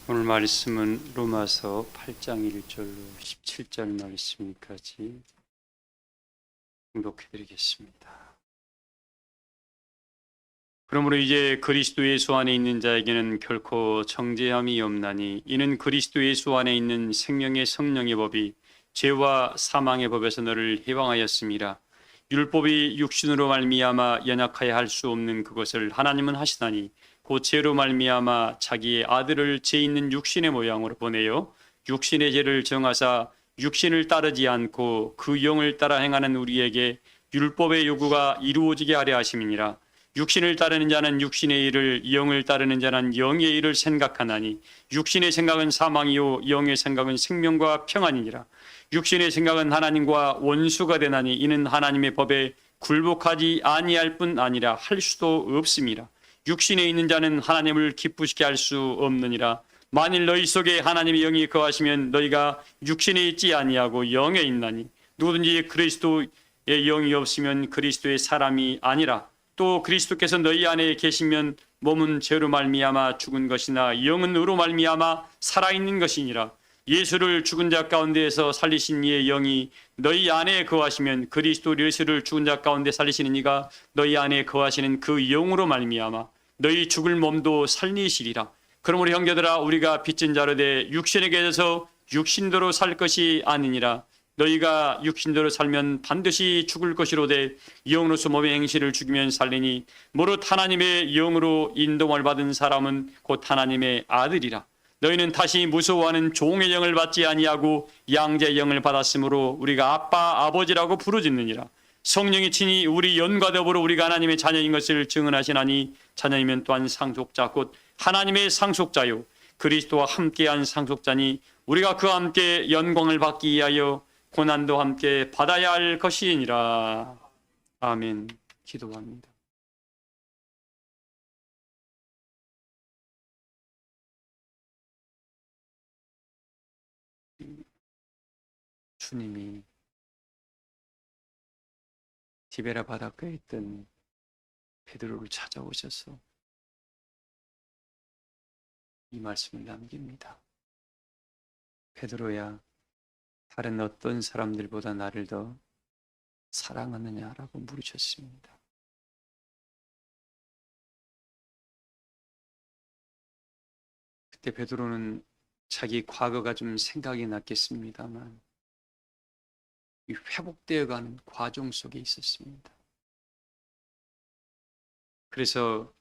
오늘 말씀은 로마서 8장 1절로 17절 말씀까지 봉독해 드리겠습니다. 그러므로 이제 그리스도 예수 안에 있는 자에게는 결코 정죄함이 없나니 이는 그리스도 예수 안에 있는 생명의 성령의 법이 죄와 사망의 법에서 너를 해방하였습니다. 율법이 육신으로 말미암아 연약하여 할 수 없는 그것을 하나님은 하시다니 곧 죄로 말미암아 자기의 아들을 죄 있는 육신의 모양으로 보내어 육신의 죄를 정하사 육신을 따르지 않고 그 영을 따라 행하는 우리에게 율법의 요구가 이루어지게 하려 하심이니라. 육신을 따르는 자는 육신의 일을, 영을 따르는 자는 영의 일을 생각하나니 육신의 생각은 사망이요 영의 생각은 생명과 평안이니라. 육신의 생각은 하나님과 원수가 되나니 이는 하나님의 법에 굴복하지 아니할 뿐 아니라 할 수도 없음이라. 육신에 있는 자는 하나님을 기쁘시게 할 수 없느니라. 만일 너희 속에 하나님의 영이 거하시면 너희가 육신에 있지 아니하고 영에 있나니 누구든지 그리스도의 영이 없으면 그리스도의 사람이 아니라. 또 그리스도께서 너희 안에 계시면 몸은 죄로 말미암아 죽은 것이나 영은 의로 말미암아 살아있는 것이니라. 예수를 죽은 자 가운데에서 살리신 이의 영이 너희 안에 거하시면 그리스도 예수를 죽은 자 가운데 살리시는 이가 너희 안에 거하시는 그 영으로 말미암아 너희 죽을 몸도 살리시리라. 그러므로 형제들아 우리가 빚진 자로 돼 육신에게서 육신대로 살 것이 아니니라. 너희가 육신대로 살면 반드시 죽을 것이로되 영으로서 몸의 행실을 죽이면 살리니 무릇 하나님의 영으로 인도함을 받은 사람은 곧 하나님의 아들이라. 너희는 다시 무서워하는 종의 영을 받지 아니하고 양자의 영을 받았으므로 우리가 아빠 아버지라고 부르짖느니라. 성령이 친히 우리 영과 더불어 우리가 하나님의 자녀인 것을 증언하시나니 자녀이면 또한 상속자 곧 하나님의 상속자요 그리스도와 함께한 상속자니 우리가 그와 함께 영광을 받기 위하여 고난도 함께 받아야 할 것이니라. 아멘. 기도합니다. 주님이 디베라 바닷가에 있던 베드로를 찾아오셔서 이 말씀을 남깁니다. 베드로야, 다른 어떤 사람들보다 나를 더 사랑하느냐라고 물으셨습니다. 그때 베드로는 자기 과거가 좀 생각이 났겠습니다만 이 회복되어가는 과정 속에 있었습니다. 그래서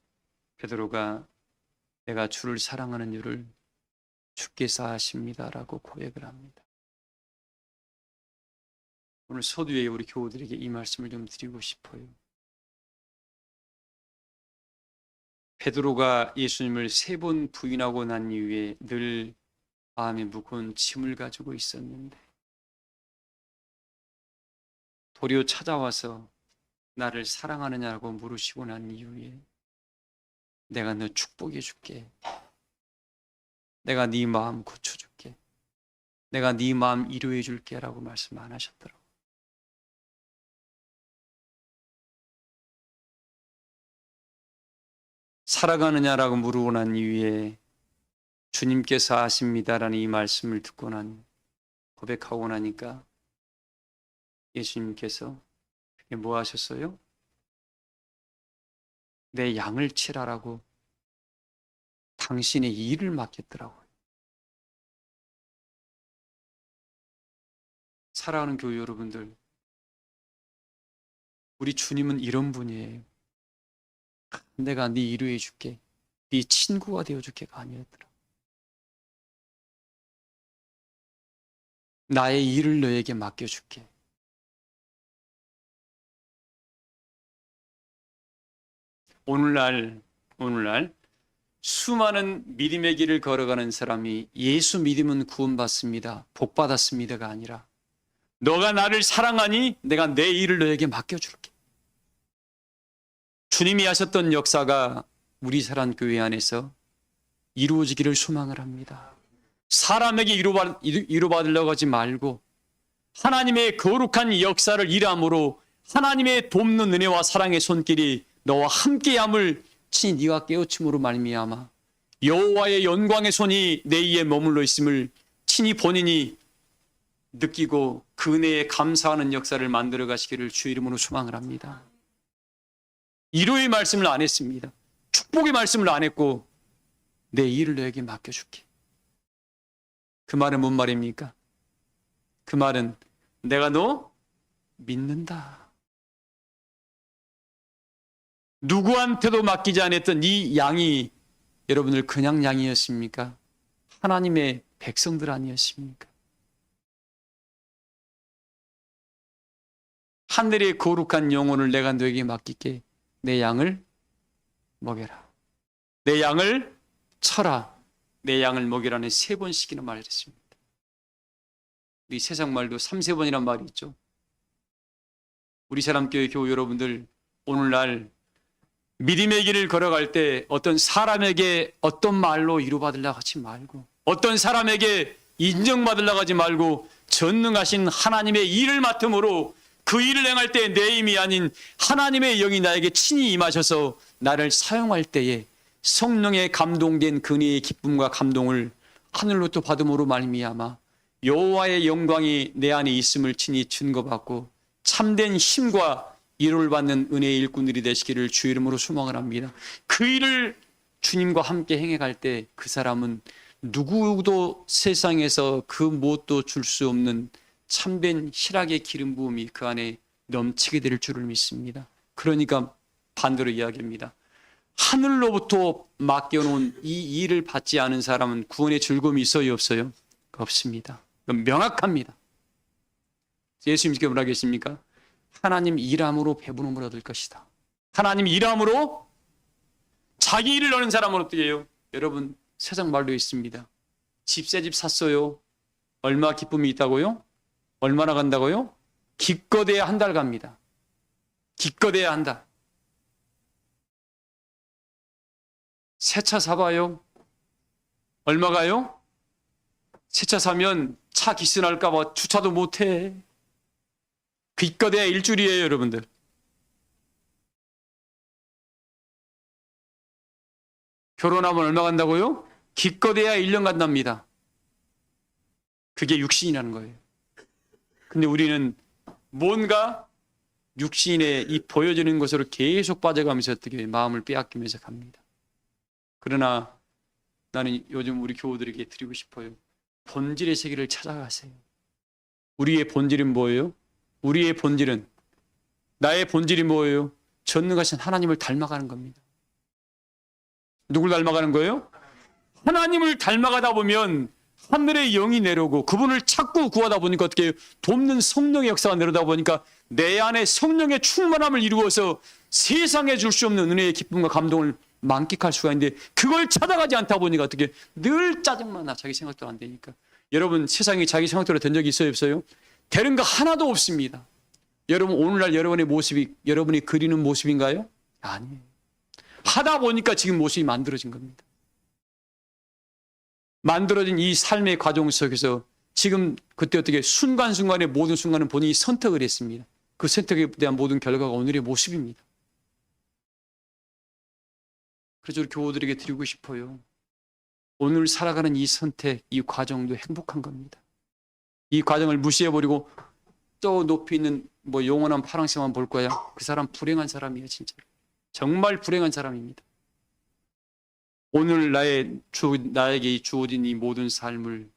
베드로가 내가 주를 사랑하는 이유를 주께서 아십니다라고 고백을 합니다. 오늘 서두에 우리 교우들에게 이 말씀을 좀 드리고 싶어요. 베드로가 예수님을 3번 부인하고 난 이후에 늘 마음에 무거운 짐을 가지고 있었는데 도리어 찾아와서 나를 사랑하느냐고 물으시고 난 이후에 내가 너 축복해 줄게. 내가 네 마음 고쳐줄게. 내가 네 마음 위로해 줄게 라고 말씀 안 하셨더라고요. 살아가느냐라고 물어보고 난 이후에 주님께서 아십니다라는 이 말씀을 듣고 고백하고 나니까 예수님께서 그게 뭐 하셨어요? 내 양을 치라라고 당신의 일을 맡겼더라고요. 사랑하는 교회 여러분들, 우리 주님은 이런 분이에요. 내가 네 위로해 줄게, 네 친구가 되어 줄게가 아니었더라. 나의 일을 너에게 맡겨줄게. 오늘날 수많은 믿음의 길을 걸어가는 사람이 예수 믿으면 구원받습니다, 복받았습니다가 아니라 너가 나를 사랑하니 내가 내 일을 너에게 맡겨줄게. 주님이 하셨던 역사가 우리 사랑교회 안에서 이루어지기를 소망을 합니다. 사람에게 위로받으려고 하지 말고 하나님의 거룩한 역사를 일함으로 하나님의 돕는 은혜와 사랑의 손길이 너와 함께함을 친히 네가 깨우침으로 말미암아 여호와의 영광의 손이 내 위에 머물러 있음을 친히 본인이 느끼고 그 은혜에 감사하는 역사를 만들어 가시기를 주 이름으로 소망을 합니다. 위로의 말씀을 안 했습니다. 축복의 말씀을 안 했고 내 일을 너에게 맡겨줄게. 그 말은 뭔 말입니까? 그 말은 내가 너 믿는다. 누구한테도 맡기지 않았던 이 양이 여러분들 그냥 양이었습니까? 하나님의 백성들 아니었습니까? 하늘의 거룩한 영혼을 내가 너에게 맡길게. 내 양을 먹여라. 내 양을 쳐라. 내 양을 먹이라는 3번씩이나 말했습니다. 우리 세상 말도 3~4번이란 말이 있죠. 우리 사람교회 교우 여러분들, 오늘날 믿음의 길을 걸어갈 때 어떤 사람에게 어떤 말로 위로받으려고 하지 말고, 어떤 사람에게 인정받으려고 하지 말고, 전능하신 하나님의 일을 맡음으로 그 일을 행할 때 내 힘이 아닌 하나님의 영이 나에게 친히 임하셔서 나를 사용할 때에 성령의 감동된 근혜의 기쁨과 감동을 하늘로부터 받음으로 말미암아 여호와의 영광이 내 안에 있음을 친히 증거받고 참된 힘과 위로를 받는 은혜의 일꾼들이 되시기를 주 이름으로 소망을 합니다. 그 일을 주님과 함께 행해갈 때 그 사람은 누구도 세상에서 그 무엇도 줄 수 없는 참된 희락의 기름 부음이 그 안에 넘치게 될 줄을 믿습니다. 그러니까 반대로 이야기합니다. 하늘로부터 맡겨놓은 이 일을 받지 않은 사람은 구원의 즐거움이 있어요, 없어요? 없습니다. 명확합니다. 예수님께서 뭐라 하겠습니까? 하나님 일함으로 배부름을 얻을 것이다. 하나님 일함으로 자기 일을 하는 사람은 어떻게 해요? 여러분, 세상 말도 있습니다. 집 새 집 샀어요. 얼마 기쁨이 있다고요? 얼마나 간다고요? 기껏해야 한 달 갑니다. 기껏해야 한 달. 새 차 사봐요. 얼마 가요? 새 차 사면 차 기스 날까봐 주차도 못해. 기껏해야 일주일이에요, 여러분들. 결혼하면 얼마 간다고요? 기껏해야 1년 간답니다. 그게 육신이라는 거예요. 근데 우리는 뭔가 육신에 이 보여지는 것으로 계속 빠져가면서 어떻게 마음을 빼앗기면서 갑니다. 그러나 나는 요즘 우리 교우들에게 드리고 싶어요. 본질의 세계를 찾아가세요. 우리의 본질은 뭐예요? 우리의 본질은, 나의 본질이 뭐예요? 전능하신 하나님을 닮아가는 겁니다. 누굴 닮아가는 거예요? 하나님을 닮아가다 보면 하늘의 영이 내려오고 그분을 찾고 구하다 보니까 어떻게 돕는 성령의 역사가 내려오다 보니까 내 안에 성령의 충만함을 이루어서 세상에 줄 수 없는 은혜의 기쁨과 감동을 만끽할 수가 있는데 그걸 찾아가지 않다 보니까 어떻게 늘 짜증만 나. 자기 생각도 안 되니까. 여러분, 세상이 자기 생각대로 된 적이 있어요, 없어요? 되는 거 하나도 없습니다. 여러분, 오늘날 여러분의 모습이 여러분이 그리는 모습인가요? 아니에요. 하다 보니까 지금 모습이 만들어진 겁니다. 만들어진 이 삶의 과정 속에서 지금 그때 어떻게 순간순간의 모든 순간은 본인이 선택을 했습니다. 그 선택에 대한 모든 결과가 오늘의 모습입니다. 그래서 우리 교우들에게 드리고 싶어요. 오늘 살아가는 이 선택, 이 과정도 행복한 겁니다. 이 과정을 무시해버리고 또 높이 있는 뭐 영원한 파랑새만 볼 거야. 그 사람 불행한 사람이에요, 진짜. 정말 불행한 사람입니다. 오늘 나에게 주어진 이 모든 삶을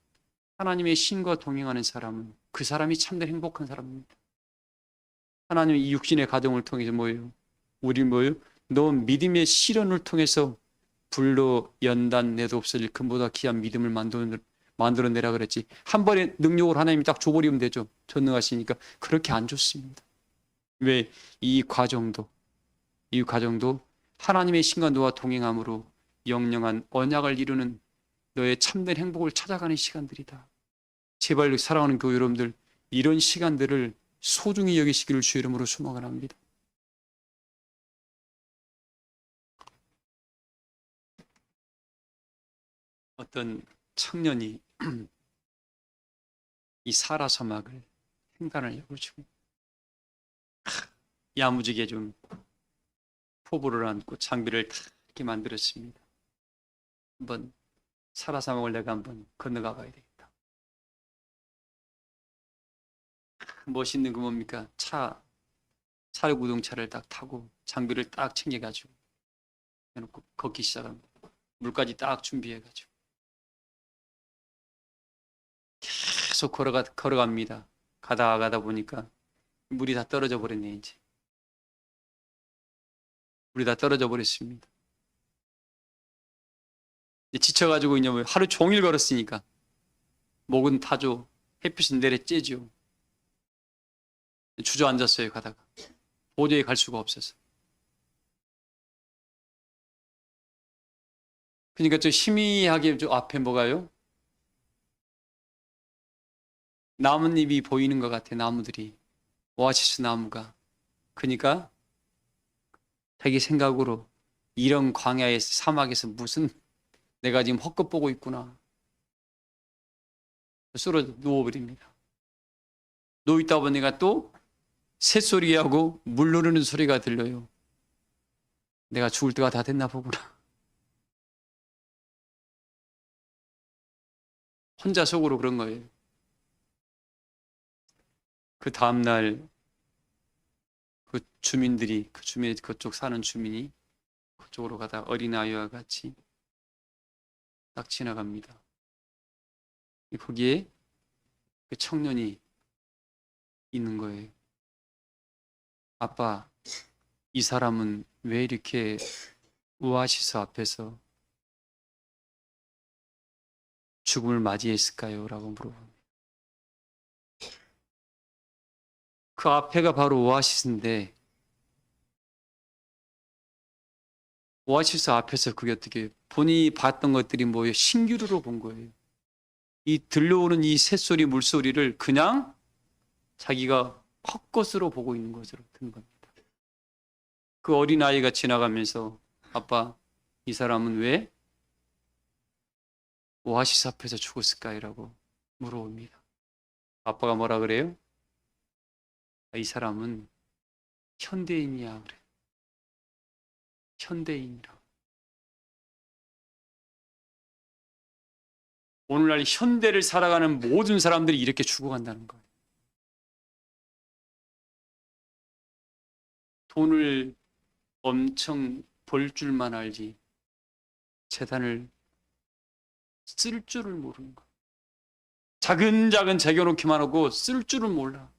하나님의 신과 동행하는 사람은 그 사람이 참된 행복한 사람입니다. 하나님의 이 육신의 가정을 통해서 뭐예요? 우리 뭐예요? 너 믿음의 실현을 통해서 불로 연단 내도 없어질 금보다 귀한 믿음을 만들어내라 그랬지. 한 번에 능력을 하나님이 딱 줘버리면 되죠. 전능하시니까. 그렇게 안 좋습니다. 왜? 이 과정도 하나님의 신과 너와 동행함으로 영영한 언약을 이루는 너의 참된 행복을 찾아가는 시간들이다. 제발 사랑하는 교회 여러분들, 이런 시간들을 소중히 여기시기를 주 이름으로 소망을 합니다. 어떤 청년이 이 사라 사막을 횡단을 해가지고 야무지게 좀 포부를 안고 장비를 다 이렇게 만들었습니다. 한번 사라사막을 내가 한번 건너가 봐야 되겠다. 멋있는 그 뭡니까? 사료구동차를 딱 타고 장비를 딱 챙겨가지고 해놓고 걷기 시작합니다. 물까지 딱 준비해가지고 계속 걸어갑니다. 가다 보니까 물이 다 떨어져 버렸네. 이제 물이 다 떨어져 버렸습니다. 이제 지쳐가지고 이제 뭐 하루 종일 걸었으니까 목은 타죠. 햇빛은 내려 쬐죠. 주저앉았어요. 가다가 도저히 갈 수가 없어서. 그러니까 저 희미하게 저 앞에 뭐가요? 나뭇잎이 보이는 것 같아. 나무들이, 오아시스 나무가. 그러니까 자기 생각으로 이런 광야에서, 사막에서 무슨 내가 지금 헛것 보고 있구나. 쓰러져 누워버립니다. 누워있다 보니까 또 새소리하고 물 흐르는 소리가 들려요. 내가 죽을 때가 다 됐나 보구나. 혼자 속으로 그런 거예요. 그 다음날 그 주민들이, 그쪽 사는 주민이 그쪽으로 가다 어린아이와 같이 딱 지나갑니다. 거기에 그 청년이 있는 거예요. 아빠, 이 사람은 왜 이렇게 오아시스 앞에서 죽음을 맞이했을까요? 라고 물어봅니다. 그 앞에가 바로 오아시스인데, 오아시스 앞에서 그게 어떻게, 본인이 봤던 것들이 뭐예요? 신기루로 본 거예요. 이 들려오는 이 새소리, 물소리를 그냥 자기가 헛것으로 보고 있는 것으로 든 겁니다. 그 어린아이가 지나가면서 아빠, 이 사람은 왜 오아시스 앞에서 죽었을까요? 라고 물어봅니다. 아빠가 뭐라 그래요? 이 사람은 현대인이야 그래. 현대인이라. 오늘날 현대를 살아가는 모든 사람들이 이렇게 죽어간다는 거예요. 돈을 엄청 벌 줄만 알지 재산을 쓸 줄을 모르는 거예요. 자근자근 새겨놓기만 하고 쓸 줄을 몰라.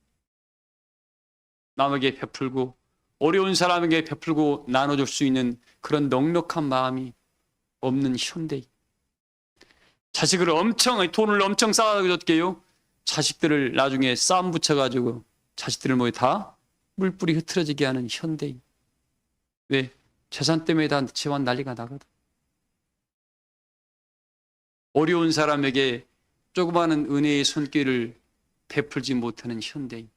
남에게 베풀고 어려운 사람에게 베풀고 나눠줄 수 있는 그런 넉넉한 마음이 없는 현대인. 돈을 엄청 쌓아가지고 어떻게 해요? 자식들을 나중에 싸움 붙여가지고 자식들을 뭐에 다 물뿌리 흐트러지게 하는 현대인. 왜? 재산 때문에 다 집안 난리가 나거든. 어려운 사람에게 조그마한 은혜의 손길을 베풀지 못하는 현대인.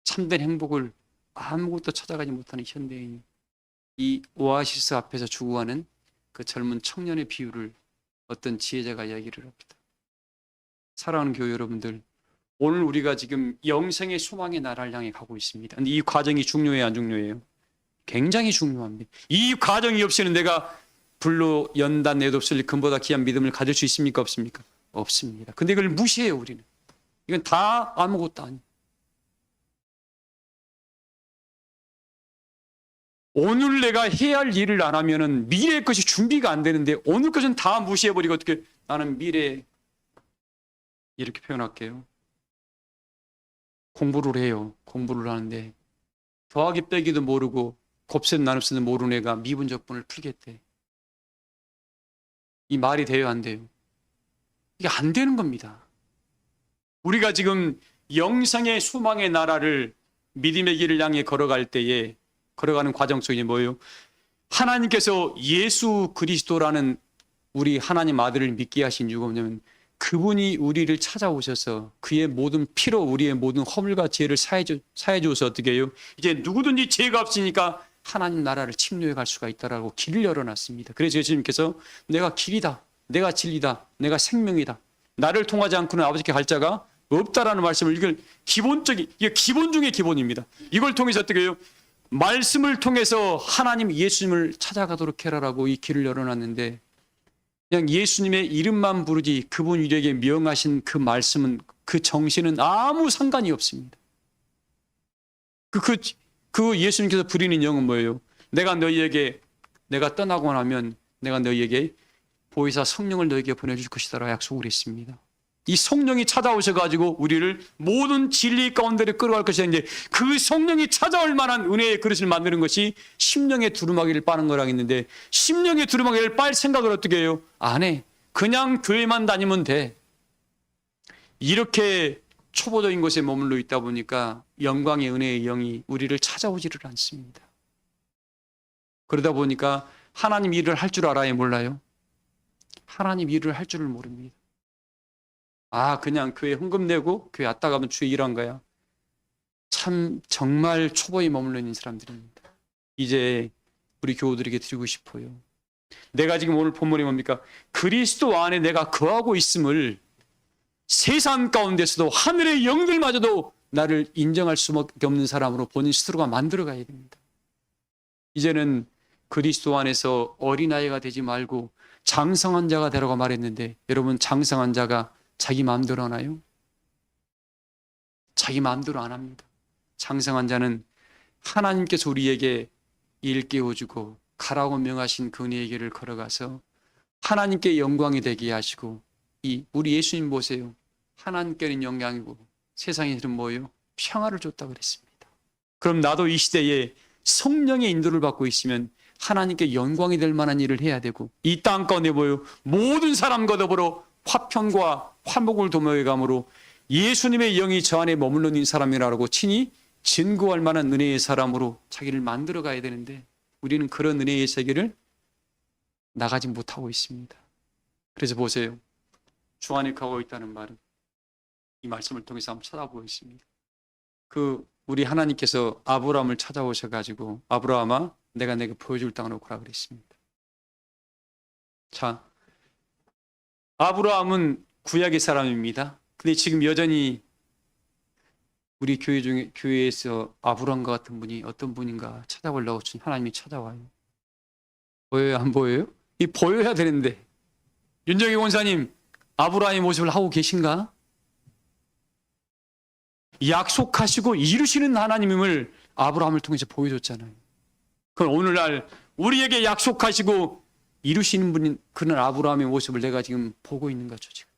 참된 행복을 아무것도 찾아가지 못하는 현대인이 이 오아시스 앞에서 죽어가는 그 젊은 청년의 비유를 어떤 지혜자가 이야기를 합니다. 사랑하는 교회 여러분들, 오늘 우리가 지금 영생의 소망의 나라를 향해 가고 있습니다. 근데 이 과정이 중요해요, 안 중요해요? 굉장히 중요합니다. 이 과정이 없이는 내가 불로 연단 내도 없을 금보다 귀한 믿음을 가질 수 있습니까? 없습니까? 없습니다. 근데 이걸 무시해요, 우리는. 이건 다 아무것도 아니에요. 오늘 내가 해야 할 일을 안 하면은 미래의 것이 준비가 안 되는데 오늘 것은 다 무시해버리고 어떻게 나는 미래에 이렇게 표현할게요. 공부를 해요. 공부를 하는데 더하기 빼기도 모르고 곱셈 나눗셈도 모르는 애가 미분적분을 풀겠대. 이 말이 돼요, 안 돼요? 이게 안 되는 겁니다. 우리가 지금 영생의 소망의 나라를 믿음의 길을 향해 걸어갈 때에 걸어가는 과정 속에 뭐예요? 하나님께서 예수 그리스도라는 우리 하나님 아들을 믿게 하신 이유가 뭐냐면 그분이 우리를 찾아오셔서 그의 모든 피로 우리의 모든 허물과 죄를 사해 주어서 어떻게 해요? 이제 누구든지 죄가 없으니까 하나님 나라를 침노해 갈 수가 있다라고 길을 열어놨습니다. 그래서 예수님께서 내가 길이다, 내가 진리다, 내가 생명이다, 나를 통하지 않고는 아버지께 갈 자가 없다라는 말씀을, 이게 기본 중의 기본입니다. 이걸 통해서 어떻게 해요? 말씀을 통해서 하나님 예수님을 찾아가도록 해라라고 이 길을 열어놨는데 그냥 예수님의 이름만 부르지 그분 우리에게 명하신 그 말씀은, 그 정신은 아무 상관이 없습니다. 그 예수님께서 부리는 영은 뭐예요? 내가 떠나고 나면 내가 너희에게 보혜사 성령을 너희에게 보내줄 것이다라고 약속을 했습니다. 이 성령이 찾아오셔가지고 우리를 모든 진리 가운데로 끌어갈 것이었는데, 그 성령이 찾아올 만한 은혜의 그릇을 만드는 것이 심령의 두루마기를 빠는 거라고 했는데, 심령의 두루마기를 빨 생각을 어떻게 해요? 안 해. 그냥 교회만 다니면 돼. 이렇게 초보적인 곳에 머물러 있다 보니까 영광의 은혜의 영이 우리를 찾아오지를 않습니다. 그러다 보니까 하나님 일을 할 줄 알아요, 몰라요? 하나님 일을 할 줄을 모릅니다. 그냥 교회 헌금 내고 교회 왔다 가면 주에 일한 거야. 참 정말 초보에 머물러 있는 사람들입니다. 이제 우리 교우들에게 드리고 싶어요. 내가 지금 오늘 본문이 뭡니까? 그리스도 안에 내가 거하고 있음을 세상 가운데서도 하늘의 영들마저도 나를 인정할 수밖에 없는 사람으로 본인 스스로가 만들어 가야 됩니다. 이제는 그리스도 안에서 어린아이가 되지 말고 장성한 자가 되라고 말했는데, 여러분, 장성한 자가 자기 마음대로 하나요? 자기 마음대로 안 합니다. 장성한 자는 하나님께서 우리에게 일깨워주고 가라고 명하신 그 은혜의 길을 걸어가서 하나님께 영광이 되게 하시고, 우리 예수님 보세요. 하나님께는 영광이고 세상에는 뭐예요? 평화를 줬다고 그랬습니다. 그럼 나도 이 시대에 성령의 인도를 받고 있으면 하나님께 영광이 될 만한 일을 해야 되고, 이 땅 가운데 뭐예요? 모든 사람과 더불어 화평과 화목을 도모해감으로 예수님의 영이 저 안에 머물러 있는 사람이라고 친히 증거할 만한 은혜의 사람으로 자기를 만들어 가야 되는데, 우리는 그런 은혜의 세계를 나가지 못하고 있습니다. 그래서 보세요. 주 안에 가고 있다는 말은 이 말씀을 통해서 한번 찾아보고 있습니다. 우리 하나님께서 아브라함을 찾아오셔가지고, 아브라함아, 내가 내게 보여줄 땅을 오라 그랬습니다. 자, 아브라함은 구약의 사람입니다. 근데 지금 여전히 우리 교회에서 아브라함과 같은 분이 어떤 분인가 찾아보려고 하나님이 찾아와요. 보여요, 안 보여요? 보여야 되는데. 윤정희 권사님, 아브라함의 모습을 하고 계신가? 약속하시고 이루시는 하나님임을 아브라함을 통해서 보여줬잖아요. 그럼 오늘날 우리에게 약속하시고 이루시는 분인 그런 아브라함의 모습을 내가 지금 보고 있는 거죠, 지금.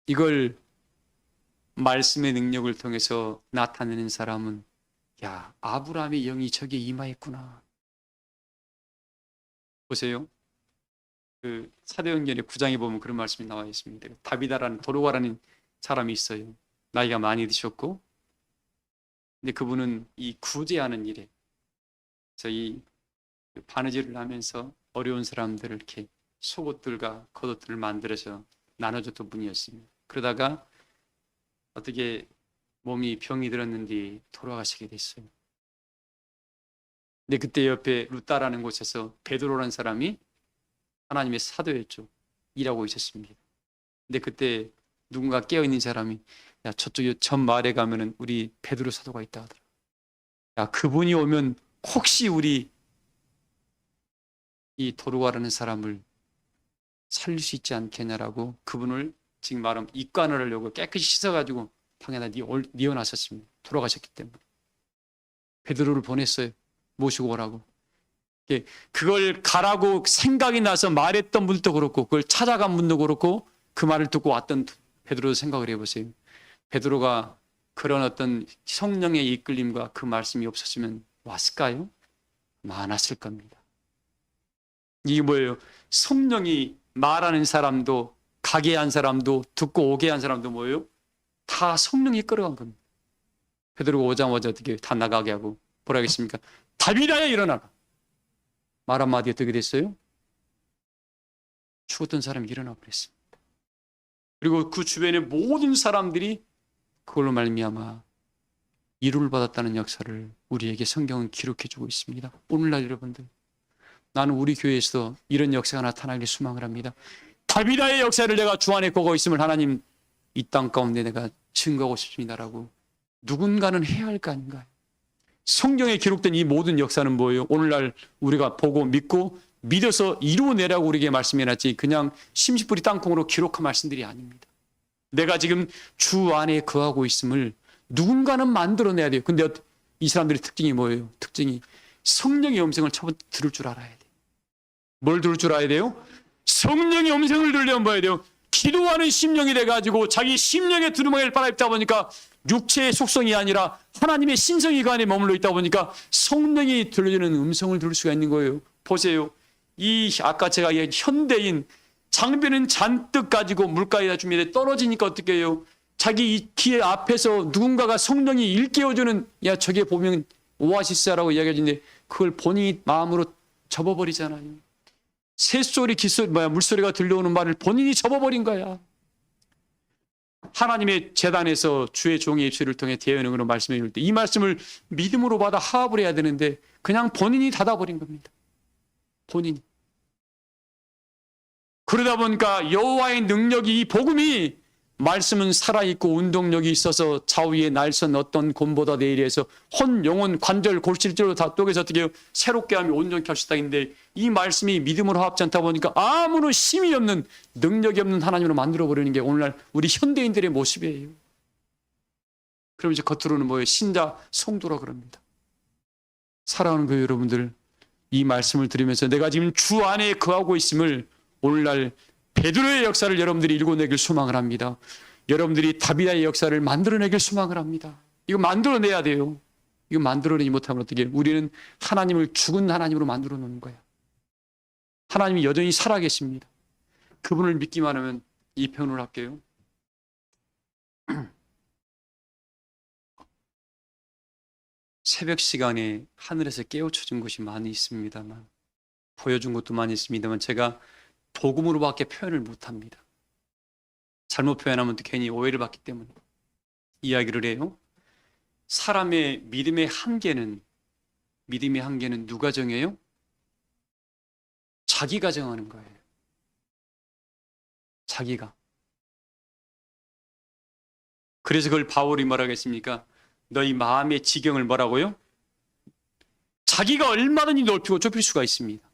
이걸 말씀의 능력을 통해서 나타내는 사람은, 야, 아브라함의 영이 저기에 임하였구나. 보세요. 사도행전의 9장에 보면 그런 말씀이 나와 있습니다. 다비다라는 도로가라는 사람이 있어요. 나이가 많이 드셨고, 근데 그분은 이 구제하는 일에, 그래서 이 바느질을 하면서 어려운 사람들을 이렇게 속옷들과 겉옷들을 만들어서 나눠줬던 분이었습니다. 그러다가 어떻게 몸이 병이 들었는지 돌아가시게 됐어요. 근데 그때 옆에 루따라는 곳에서 베드로라는 사람이 하나님의 사도였죠. 일하고 있었습니다. 근데 그때 누군가 깨어있는 사람이, 야, 저쪽에 전 마을에 가면은 우리 베드로 사도가 있다 하더라. 야, 그분이 오면 혹시 우리 이 도루가라는 사람을 살릴 수 있지 않겠냐라고 그분을 지금 말하면 입관을 하려고 깨끗이 씻어가지고 방에다 뉘어놨었습니다. 돌아가셨기 때문에. 베드로를 보냈어요. 모시고 오라고. 그걸 가라고 생각이 나서 말했던 분도 그렇고, 그걸 찾아간 분도 그렇고, 그 말을 듣고 왔던 베드로도 생각을 해보세요. 베드로가 그런 어떤 성령의 이끌림과 그 말씀이 없었으면 왔을까요? 많았을 겁니다. 이게 뭐예요? 성령이 말하는 사람도, 가게 한 사람도, 듣고 오게 한 사람도 뭐예요? 다 성령이 끌어간 겁니다. 베드로가 오자마자 어떻게 다 나가게 하고 뭐라 하겠습니까? 다비다야, 일어나라. 말 한마디 어떻게 됐어요? 죽었던 사람이 일어나 버렸습니다. 그리고 그 주변의 모든 사람들이 그걸로 말미암아 이루를 받았다는 역사를 우리에게 성경은 기록해주고 있습니다. 오늘날 여러분들, 나는 우리 교회에서 이런 역사가 나타나길 소망을 합니다. 다비다의 역사를 내가 주 안에 보고 있음을 하나님, 이 땅 가운데 내가 증거하고 싶습니다라고 누군가는 해야 할 거 아닌가요? 성경에 기록된 이 모든 역사는 뭐예요? 오늘날 우리가 보고 믿고 믿어서 이루어내라고 우리에게 말씀해놨지 그냥 심시뿌리 땅콩으로 기록한 말씀들이 아닙니다. 내가 지금 주 안에 거하고 있음을 누군가는 만들어내야 돼요. 근데 이 사람들의 특징이 뭐예요? 특징이 성령의 음성을 처음 들을 줄 알아야 돼요. 뭘 들을 줄 알아야 돼요? 성령의 음성을 들으려면 뭐야 돼요? 기도하는 심령이 돼가지고 자기 심령의 두루마기를 빨아입다 보니까 육체의 속성이 아니라 하나님의 신성이 그 안에 머물러 있다 보니까 성령이 들려주는 음성을 들을 수가 있는 거예요. 보세요. 이 아까 제가 얘기한 현대인 장비는 잔뜩 가지고 물가에다 준비해 떨어지니까 어떻게 해요? 자기 이 길 앞에서 누군가가 성령이 일깨워주는 야 저게 보면 오아시스라고 이야기하는데 그걸 본인이 마음으로 접어버리잖아요. 새소리 물소리가 들려오는 말을 본인이 접어버린 거야. 하나님의 제단에서 주의 종의 입술을 통해 대언으로 말씀해 줄 때 이 말씀을 믿음으로 받아 하합을 해야 되는데 그냥 본인이 닫아버린 겁니다. 본인이. 그러다 보니까 여호와의 능력이 이 복음이 말씀은 살아있고 운동력이 있어서 좌우에 날선 어떤 곰보다 내일에서 혼, 영혼, 관절, 골실절로 다 쪼개서 어떻게 해요? 새롭게 하며 온전케 할 수 있다는데 이 말씀이 믿음으로 합치 않다 보니까 아무런 힘이 없는 능력이 없는 하나님으로 만들어버리는 게 오늘날 우리 현대인들의 모습이에요. 그럼 이제 겉으로는 뭐예요? 신자, 성도라 그럽니다. 사랑하는 교회 여러분들, 이 말씀을 들으면서 내가 지금 주 안에 거하고 있음을 오늘날 베드로의 역사를 여러분들이 읽어내길 소망을 합니다. 여러분들이 다비다의 역사를 만들어내길 소망을 합니다. 이거 만들어내야 돼요. 이거 만들어내지 못하면 어떻게 해요? 우리는 하나님을 죽은 하나님으로 만들어 놓는 거야. 하나님이 여전히 살아계십니다. 그분을 믿기만 하면 이 표현을 할게요. 새벽 시간에 하늘에서 깨우쳐준 것이 많이 있습니다만 보여준 것도 많이 있습니다만 제가 복음으로밖에 표현을 못합니다. 잘못 표현하면 또 괜히 오해를 받기 때문에 이야기를 해요. 사람의 믿음의 한계는 누가 정해요? 자기가 정하는 거예요. 자기가. 그래서 그걸 바울이 뭐라고 했습니까? 너희 마음의 지경을 뭐라고요? 자기가 얼마든지 넓히고 좁힐 수가 있습니다.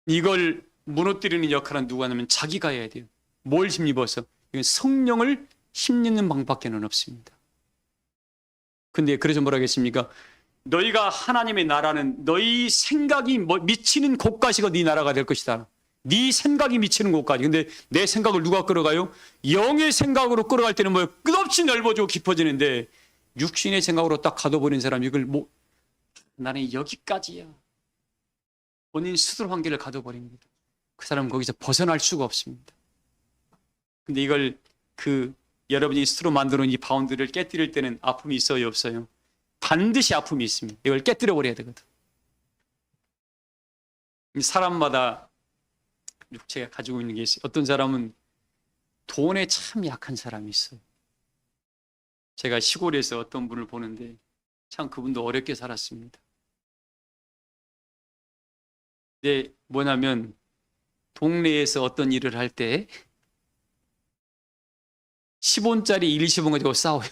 이걸 무너뜨리는 역할은 누가 하냐면 자기가 해야 돼요. 뭘 힘입어서? 이건 성령을 힘입는 방법밖에는 없습니다. 근데 그래서 뭐라고 했습니까? 너희가 하나님의 나라는 너희 생각이 미치는 곳까지가 네 나라가 될 것이다. 네 생각이 미치는 곳까지. 근데 내 생각을 누가 끌어가요? 영의 생각으로 끌어갈 때는 뭐예요? 끝없이 넓어지고 깊어지는데 육신의 생각으로 딱 가둬버린 사람이 이걸 나는 여기까지야. 본인 스스로 한계를 가둬버립니다. 그 사람은 거기서 벗어날 수가 없습니다. 근데 이걸 여러분이 스스로 만들어놓은 이 바운드를 깨뜨릴 때는 아픔이 있어요, 없어요? 반드시 아픔이 있습니다. 이걸 깨뜨려 버려야 되거든. 사람마다 육체가 가지고 있는 게 있어요. 어떤 사람은 돈에 참 약한 사람이 있어요. 제가 시골에서 어떤 분을 보는데 참 그분도 어렵게 살았습니다. 근데 뭐냐면 동네에서 어떤 일을 할 때 10원짜리 1, 20원 가지고 싸워요.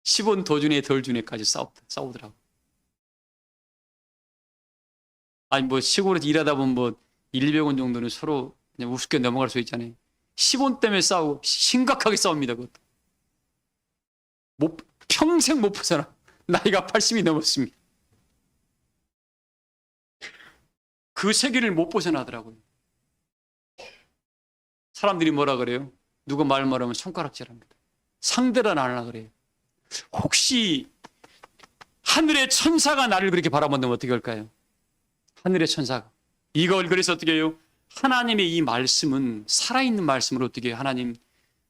10원 더 주네 덜 주네까지 싸우더라고. 아니 시골에서 일하다 보면 1, 200원 정도는 서로 그냥 우습게 넘어갈 수 있잖아요. 10원 때문에 싸우고 심각하게 싸웁니다. 그것도. 평생 못 벗어나. 나이가 80이 넘었습니다. 그 세계를 못 벗어나더라고요. 사람들이 뭐라 그래요? 누가 말하면 손가락질합니다. 상대를 안 하려고 그래요. 혹시 하늘의 천사가 나를 그렇게 바라본다면 어떻게 할까요? 하늘의 천사가. 이걸 그래서 어떻게 해요? 하나님의 이 말씀은 살아있는 말씀으로 어떻게 하나님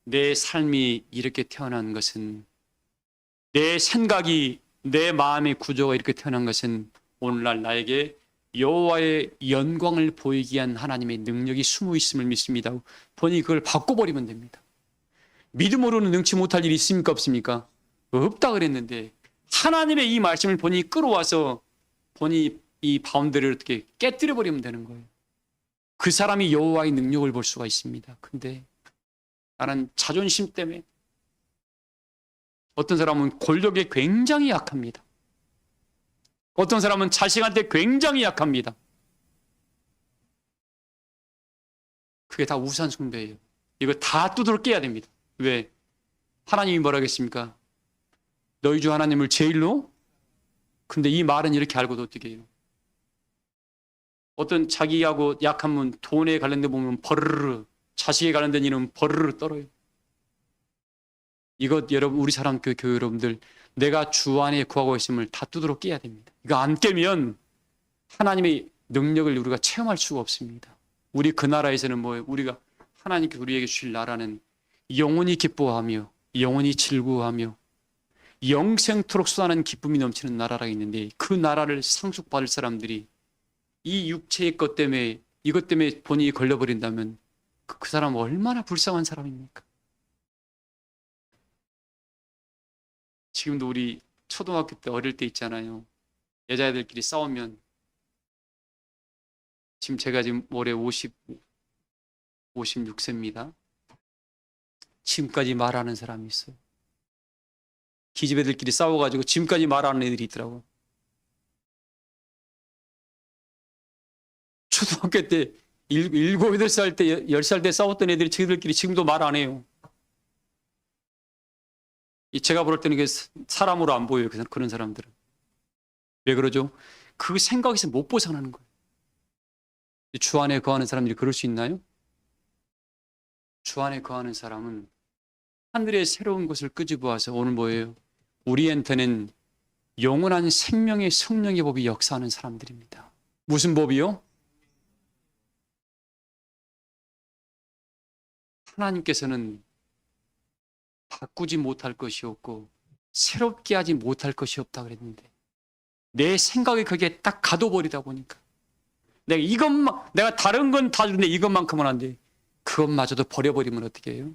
내 삶이 이렇게 태어난 것은 내 생각이 내 마음의 구조가 이렇게 태어난 것은 오늘날 나에게 여호와의 영광을 보이기 위한 하나님의 능력이 숨어 있음을 믿습니다. 본인이 그걸 바꿔버리면 됩니다. 믿음으로는 능치 못할 일이 있습니까 없습니까? 없다 그랬는데 하나님의 이 말씀을 본인이 끌어와서 본인이 이 바운드를 어떻게 깨뜨려버리면 되는 거예요. 그 사람이 여호와의 능력을 볼 수가 있습니다. 근데 나는 자존심 때문에 어떤 사람은 권력에 굉장히 약합니다. 어떤 사람은 자식한테 굉장히 약합니다. 그게 다 우상 숭배예요. 이거 다 두드러 깨야 됩니다. 왜? 하나님이 뭐라 하겠습니까? 너희 주 하나님을 제일로? 근데 이 말은 이렇게 알고도 어떻게 해요? 어떤 자기하고 약한 분, 돈에 관련된 보면 버르르, 자식에 관련된 일은 버르르 떨어요. 이것 여러분, 우리 사람교회 교회 여러분들, 내가 주 안에 구하고 있음을 다 두드러 깨야 됩니다. 이거 안 깨면 하나님의 능력을 우리가 체험할 수가 없습니다. 우리 그 나라에서는 뭐예요? 우리가 하나님께서 우리에게 주실 나라는 영원히 기뻐하며 영원히 즐거워하며 영생토록 쏟아내는 기쁨이 넘치는 나라가 있는데, 그 나라를 상속받을 사람들이 이 육체의 것 때문에, 이것 때문에 본인이 걸려버린다면 그 사람은 얼마나 불쌍한 사람입니까? 지금도 우리 초등학교 때 어릴 때 있잖아요. 여자애들끼리 싸우면, 지금 제가 지금 올해 56세입니다. 지금까지 말하는 사람이 있어요. 기집애들끼리 싸워가지고 지금까지 말하는 애들이 있더라고. 초등학교 때 7, 8살 때, 10살 때 싸웠던 애들이 저희들끼리 지금도 말 안 해요. 제가 볼 때는 사람으로 안 보여요. 그런 사람들은. 왜 그러죠? 그 생각에서 못 벗어나는 거예요. 주 안에 거하는 사람들이 그럴 수 있나요? 주 안에 거하는 사람은 하늘의 새로운 것을 끄집어와서 오늘 뭐예요? 우리한테는 영원한 생명의 성령의 법이 역사하는 사람들입니다. 무슨 법이요? 하나님께서는 바꾸지 못할 것이 없고 새롭게 하지 못할 것이 없다 그랬는데, 내 생각이 거기에 딱 가둬버리다 보니까 내가 다른 건 다 주는데 이것만큼은 안 돼. 그것마저도 버려버리면 어떻게 해요?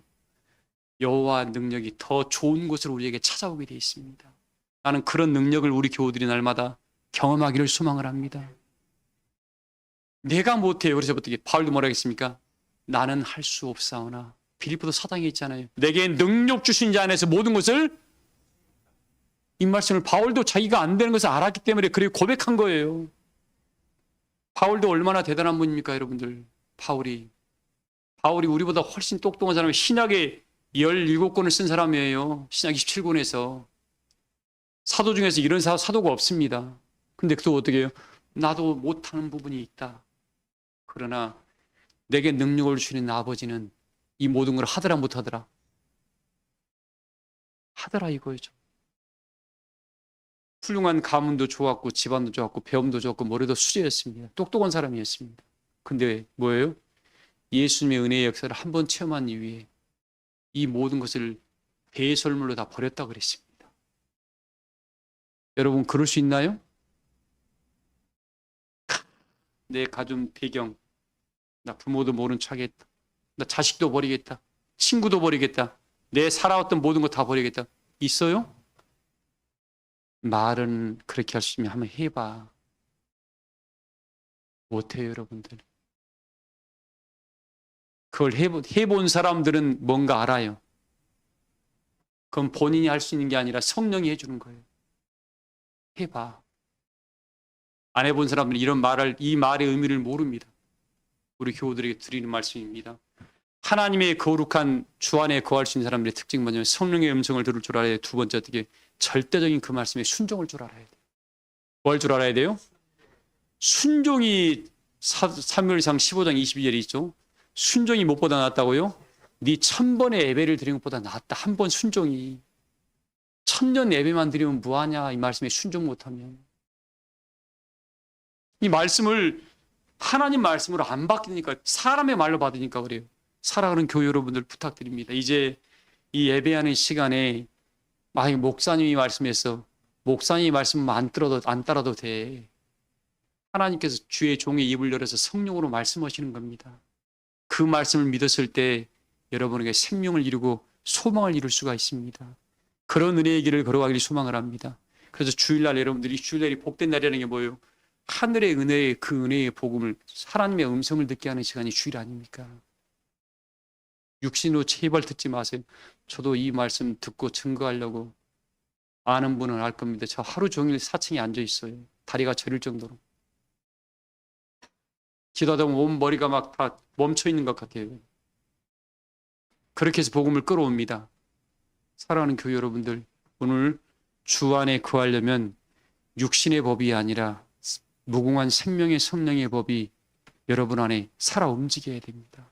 여호와 능력이 더 좋은 곳으로 우리에게 찾아오게 되어 있습니다. 나는 그런 능력을 우리 교우들이 날마다 경험하기를 소망을 합니다. 내가 못해요. 그래서 어떻게 바울도 뭐라 했습니까? 나는 할 수 없사오나, 빌립보도 4장에 있잖아요. 내게 능력 주신 자 안에서 모든 것을, 이 말씀을 바울도 자기가 안 되는 것을 알았기 때문에 그렇게 고백한 거예요. 바울도 얼마나 대단한 분입니까, 여러분들? 바울이 우리보다 훨씬 똑똑한 사람이, 신약에 17권을 쓴 사람이에요. 신약 27권에서. 사도 중에서 이런 사도가 없습니다. 근데 또 어떻게 해요? 나도 못하는 부분이 있다. 그러나 내게 능력을 주시는 아버지는 이 모든 걸 하더라 못하더라? 하더라 이거죠. 훌륭한 가문도 좋았고 집안도 좋았고 배움도 좋았고 머리도 수제였습니다. 똑똑한 사람이었습니다. 근데 뭐예요? 예수님의 은혜의 역사를 한번 체험한 이후에 이 모든 것을 배설물로 다 버렸다 그랬습니다. 여러분 그럴 수 있나요? 내 가정 배경, 나 부모도 모른 척 하겠다. 나 자식도 버리겠다. 친구도 버리겠다. 내 살아왔던 모든 거 다 버리겠다. 있어요? 말은 그렇게 할 수 있으면 한번 해봐. 못해요, 여러분들. 그걸 해본 사람들은 뭔가 알아요. 그건 본인이 할 수 있는 게 아니라 성령이 해주는 거예요. 해봐. 안 해본 사람들은 이 말의 의미를 모릅니다. 우리 교우들에게 드리는 말씀입니다. 하나님의 거룩한 주 안에 거할 수 있는 사람들의 특징 뭐냐면 성령의 음성을 들을 줄 알아야 돼요. 두 번째 어떻게? 절대적인 그 말씀에 순종할 줄 알아야 돼요. 뭘 줄 알아야 돼요? 순종이 사무엘상 15장 22절에 있죠. 순종이 무엇보다 낫다고요? 네 1000번의 예배를 드리는 것보다 낫다. 한 번 순종이. 1000년 예배만 드리면 뭐하냐 이 말씀에 순종 못하면. 이 말씀을 하나님 말씀으로 안 받으니까, 사람의 말로 받으니까 그래요. 사랑하는 교회 여러분들 부탁드립니다. 이제 이 예배하는 시간에 목사님이 말씀해서 목사님이 말씀 안 따라도 돼. 하나님께서 주의 종의 입을 열어서 성령으로 말씀하시는 겁니다. 그 말씀을 믿었을 때 여러분에게 생명을 이루고 소망을 이룰 수가 있습니다. 그런 은혜의 길을 걸어가기를 소망을 합니다. 그래서 주일날 여러분들이 주일날이 복된 날이라는 게 뭐예요? 하늘의 은혜의 그 은혜의 복음을, 하나님의 음성을 듣게 하는 시간이 주일 아닙니까? 육신으로 제발 듣지 마세요. 저도 이 말씀 듣고 증거하려고, 아는 분은 알 겁니다. 저 하루 종일 4층에 앉아 있어요. 다리가 저릴 정도로. 기도하다 보면 온 머리가 막 다 멈춰 있는 것 같아요. 그렇게 해서 복음을 끌어옵니다. 사랑하는 교회 여러분들, 오늘 주 안에 거하려면 육신의 법이 아니라 무궁한 생명의 성령의 법이 여러분 안에 살아 움직여야 됩니다.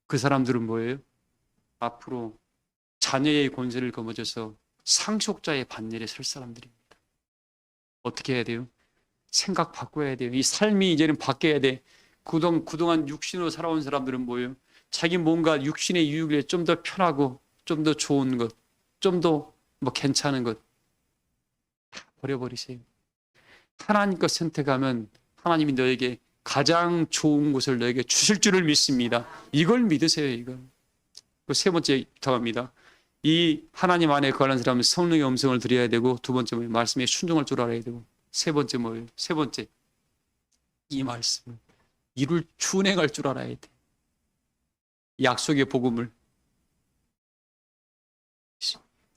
그 사람들은 뭐예요? 앞으로 자녀의 권세를 거머쥐어서 상속자의 반열에 설 사람들입니다. 어떻게 해야 돼요? 생각 바꿔야 돼요. 이 삶이 이제는 바뀌어야 돼. 그동안 육신으로 살아온 사람들은 뭐예요? 자기 뭔가 육신의 유익에 좀 더 편하고 좀 더 좋은 것, 좀 더 뭐 괜찮은 것 다 버려버리세요. 하나님 것 선택하면 하나님이 너에게 가장 좋은 것을 너에게 주실 줄을 믿습니다. 이걸 믿으세요. 이걸. 세 번째 부탁합니다. 이 하나님 안에 거하는 사람은 성령의 음성을 들어야 되고, 두 번째 뭐예요? 말씀에 순종할 줄 알아야 되고, 세 번째 뭐예요? 세 번째, 이 말씀을 이룰 준행할 줄 알아야 돼. 약속의 복음을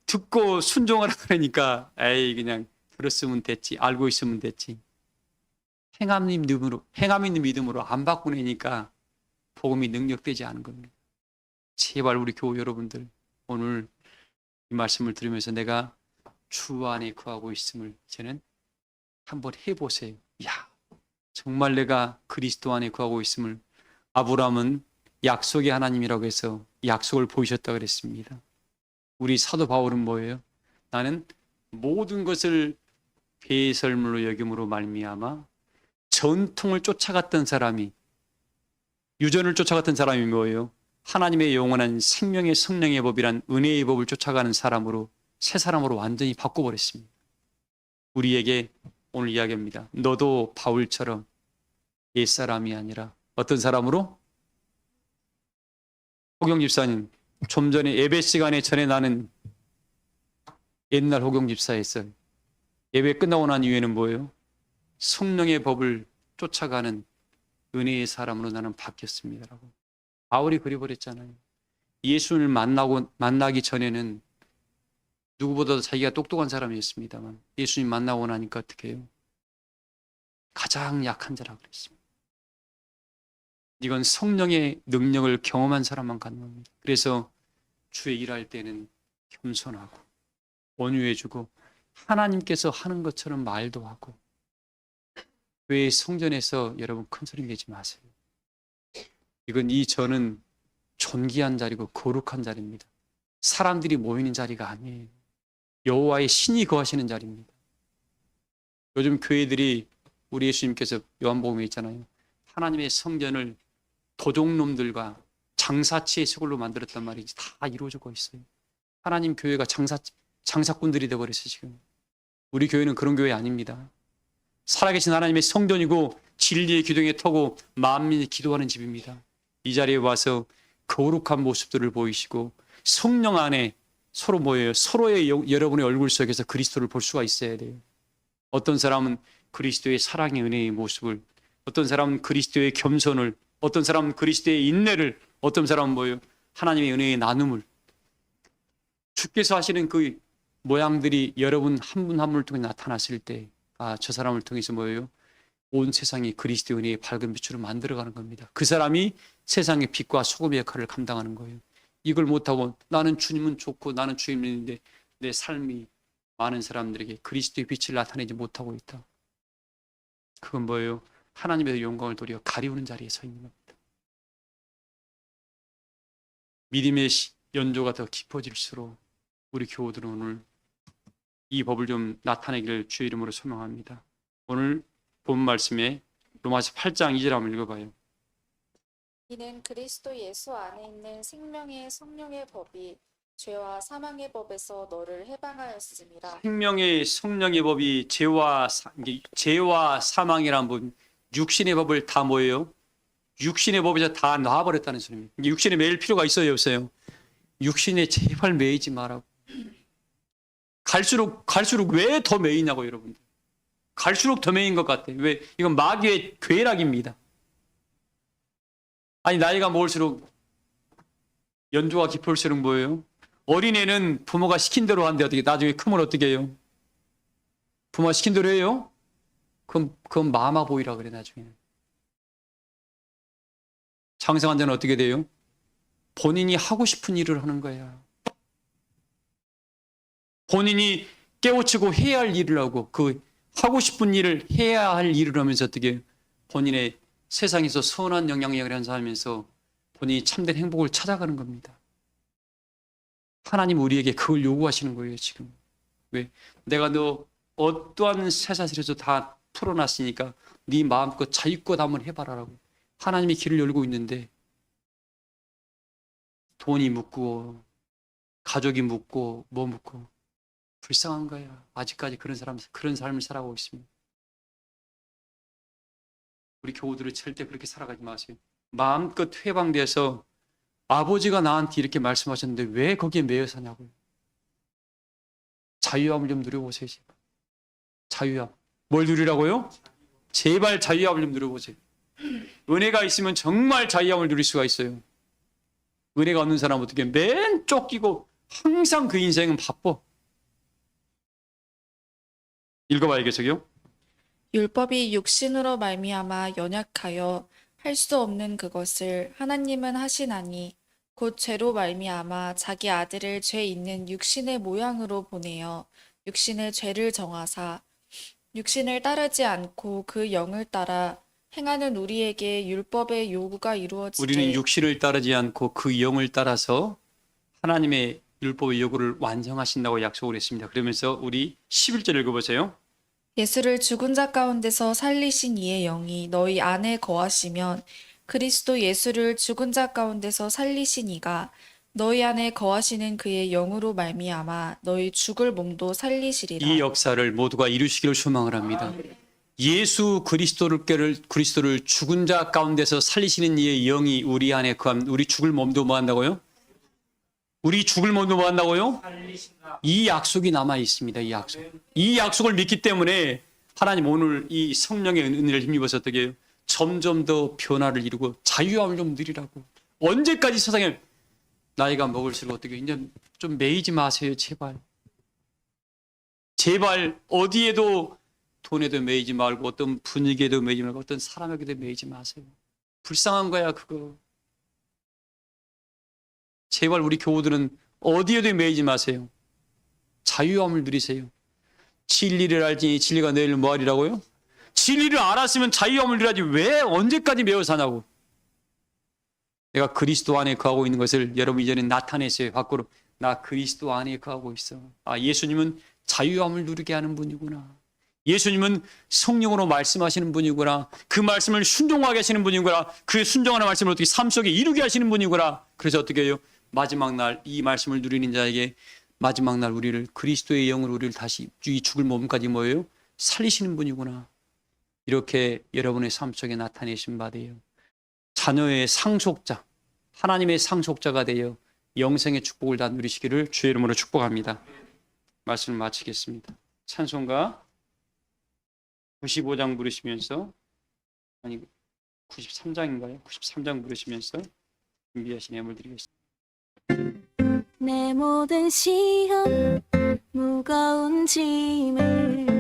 듣고 순종하라 그러니까 에이 그냥 들었으면 됐지, 알고 있으면 됐지. 행함 있는 믿음으로 안 바꾸니까 복음이 능력되지 않은 겁니다. 제발 우리 교우 여러분들, 오늘 이 말씀을 들으면서 내가 주 안에 거하고 있음을 이제는 한번 해보세요. 야, 정말 내가 그리스도 안에 거하고 있음을. 아브라함은 약속의 하나님이라고 해서 약속을 보이셨다고 그랬습니다. 우리 사도 바울은 뭐예요? 나는 모든 것을 배설물로 여김으로 말미암아 전통을 쫓아갔던 사람이, 유전을 쫓아갔던 사람이 뭐예요? 하나님의 영원한 생명의 성령의 법이란 은혜의 법을 쫓아가는 사람으로, 새 사람으로 완전히 바꿔버렸습니다. 우리에게 오늘 이야기합니다. 너도 바울처럼 옛사람이 아니라 어떤 사람으로? 호경 집사님, 좀 전에 예배 시간에 전에 나는 옛날 호경 집사였어요. 예배 끝나고 난 이후에는 뭐예요? 성령의 법을 쫓아가는 은혜의 사람으로 나는 바뀌었습니다라고. 바울이 그려버렸잖아요. 예수를 만나기 전에는 누구보다도 자기가 똑똑한 사람이었습니다만, 예수님 만나고 나니까 어떻게 해요? 가장 약한 자라고 그랬습니다. 이건 성령의 능력을 경험한 사람만 가능합니다. 그래서 주의 일할 때는 겸손하고 온유해주고 하나님께서 하는 것처럼 말도 하고, 교회 성전에서 여러분 큰 소리 내지 마세요. 이 전은 존귀한 자리고 거룩한 자리입니다. 사람들이 모이는 자리가 아니에요. 여호와의 신이 거하시는 자리입니다. 요즘 교회들이, 우리 예수님께서 요한복음에 있잖아요. 하나님의 성전을 도적놈들과 장사치의 시골로 만들었단 말이지. 다 이루어지고 있어요. 하나님 교회가 장사꾼들이 되어버렸어요. 지금 우리 교회는 그런 교회 아닙니다. 살아계신 하나님의 성전이고 진리의 기둥에 터고 만민이 기도하는 집입니다. 이 자리에 와서 거룩한 모습들을 보이시고 성령 안에 서로 뭐예요? 서로의 여러분의 얼굴 속에서 그리스도를 볼 수가 있어야 돼요. 어떤 사람은 그리스도의 사랑의 은혜의 모습을, 어떤 사람은 그리스도의 겸손을, 어떤 사람은 그리스도의 인내를, 어떤 사람은 뭐예요? 하나님의 은혜의 나눔을. 주께서 하시는 그 모양들이 여러분 한 분 한 분을 통해 나타났을 때, 아, 저 사람을 통해서 뭐예요? 온 세상이 그리스도의 은혜의 밝은 빛으로 만들어가는 겁니다. 그 사람이 세상의 빛과 소금의 역할을 감당하는 거예요. 이걸 못하고 나는 주님은 좋고 나는 주님인데 내 삶이 많은 사람들에게 그리스도의 빛을 나타내지 못하고 있다. 그건 뭐예요? 하나님의 영광을 도리어 가리우는 자리에 서 있는 겁니다. 믿음의 연조가 더 깊어질수록 우리 교우들은 오늘 이 법을 좀 나타내기를 주의 이름으로 소망합니다. 오늘 본 말씀에 로마서 8장 2절 한번 읽어봐요. 이는 그리스도 예수 안에 있는 생명의 성령의 법이 죄와 사망의 법에서 너를 해방하였음이라. 생명의 성령의 법이 죄와 사망이란 법, 육신의 법을 다 뭐예요? 육신의 법에서 다 놔버렸다는 소리입니다. 육신에 매일 필요가 있어요, 없어요? 육신에 제발 매이지 말라고. 갈수록 왜 더 매이냐고, 여러분들. 갈수록 더 매인 것 같아요. 왜? 이건 마귀의 괴락입니다. 아니, 나이가 먹을수록 연조가 깊을수록 뭐예요? 어린애는 부모가 시킨 대로 하는데 어떻게 나중에 크면 어떻게 해요? 부모가 시킨 대로 해요? 그건 마마보이라 그래 나중에는. 장성한 자는 어떻게 돼요? 본인이 하고 싶은 일을 하는 거야. 본인이 깨우치고 해야 할 일을 하고 그 하고 싶은 일을 해야 할 일을 하면서 어떻게 본인의 세상에서 선한 영향력을 행사하면서 본인이 참된 행복을 찾아가는 겁니다. 하나님 우리에게 그걸 요구하시는 거예요 지금. 왜? 내가 너 어떠한 쇠사슬에서 다 풀어놨으니까 네 마음껏 자유껏 한번 해봐라라고 하나님이 길을 열고 있는데 돈이 묻고 가족이 묻고 뭐 묻고 불쌍한 거야. 아직까지 그런 삶을 살아가고 있습니다. 우리 교우들을 절대 그렇게 살아가지 마세요. 마음껏 해방돼서 아버지가 나한테 이렇게 말씀하셨는데 왜 거기에 매여 사냐고요. 자유함을 좀 누려보세요. 제발. 자유함. 뭘 누리라고요? 제발 자유함을 좀 누려보세요. 은혜가 있으면 정말 자유함을 누릴 수가 있어요. 은혜가 없는 사람은 어떻게 맨 쫓기고 항상 그 인생은 바빠. 읽어봐야겠어요. 율법이 육신으로 말미암아 연약하여 할 수 없는 그것을 하나님은 하시나니 곧 죄로 말미암아 자기 아들을 죄 있는 육신의 모양으로 보내어 육신의 죄를 정하사 육신을 따르지 않고 그 영을 따라 행하는 우리에게 율법의 요구가 이루어지게 우리는 육신을 따르지 않고 그 영을 따라서 하나님의 율법의 요구를 완성하신다고 약속을 했습니다. 그러면서 우리 11절 읽어보세요. 예수를 죽은 자 가운데서 살리신 이의 영이 너희 안에 거하시면 그리스도 예수를 죽은 자 가운데서 살리신 이가 너희 안에 거하시는 그의 영으로 말미암아 너희 죽을 몸도 살리시리라. 이 역사를 모두가 이루시기를 소망을 합니다. 예수 그리스도를 죽은 자 가운데서 살리시는 이의 영이 우리 안에 거함. 우리 죽을 몸도 뭐 한다고요? 우리 죽을 몸도 뭐 한다고요? 이 약속이 남아 있습니다. 이 약속. 이 약속을 믿기 때문에 하나님 오늘 이 성령의 은혜를 힘입어서 어떻게 해요? 점점 더 변화를 이루고 자유함을 좀 누리라고. 언제까지 세상에 나이가 먹을수록 어떻게 이제 좀 매이지 마세요. 제발. 제발 어디에도 돈에도 매이지 말고 어떤 분위기에도 매이지 말고 어떤 사람에게도 매이지 마세요. 불쌍한 거야 그거. 제발 우리 교우들은 어디에도 매이지 마세요. 자유함을 누리세요. 진리를 알지 진리가 너희를 뭐하리라고요? 진리를 알았으면 자유함을 누려야지 왜 언제까지 매여 사냐고. 내가 그리스도 안에 거하고 있는 것을 여러분 이전에 나타냈어요. 밖으로. 나 그리스도 안에 거하고 있어. 아, 예수님은 자유함을 누리게 하는 분이구나. 예수님은 성령으로 말씀하시는 분이구나. 그 말씀을 순종하게 하시는 분이구나. 그 순종하는 말씀을 어떻게 삶 속에 이루게 하시는 분이구나. 그래서 어떻게 해요? 마지막 날 이 말씀을 누리는 자에게 마지막 날 우리를 그리스도의 영으로 우리를 다시 이 죽을 몸까지 뭐예요? 살리시는 분이구나. 이렇게 여러분의 삶 속에 나타내신 바 되요. 자녀의 상속자, 하나님의 상속자가 되어 영생의 축복을 다 누리시기를 주의 이름으로 축복합니다. 말씀을 마치겠습니다. 찬송가 95장 부르시면서 아니 93장인가요? 93장 부르시면서 준비하신 예물 드리겠습니다. 내 모든 시험 무거운 짐을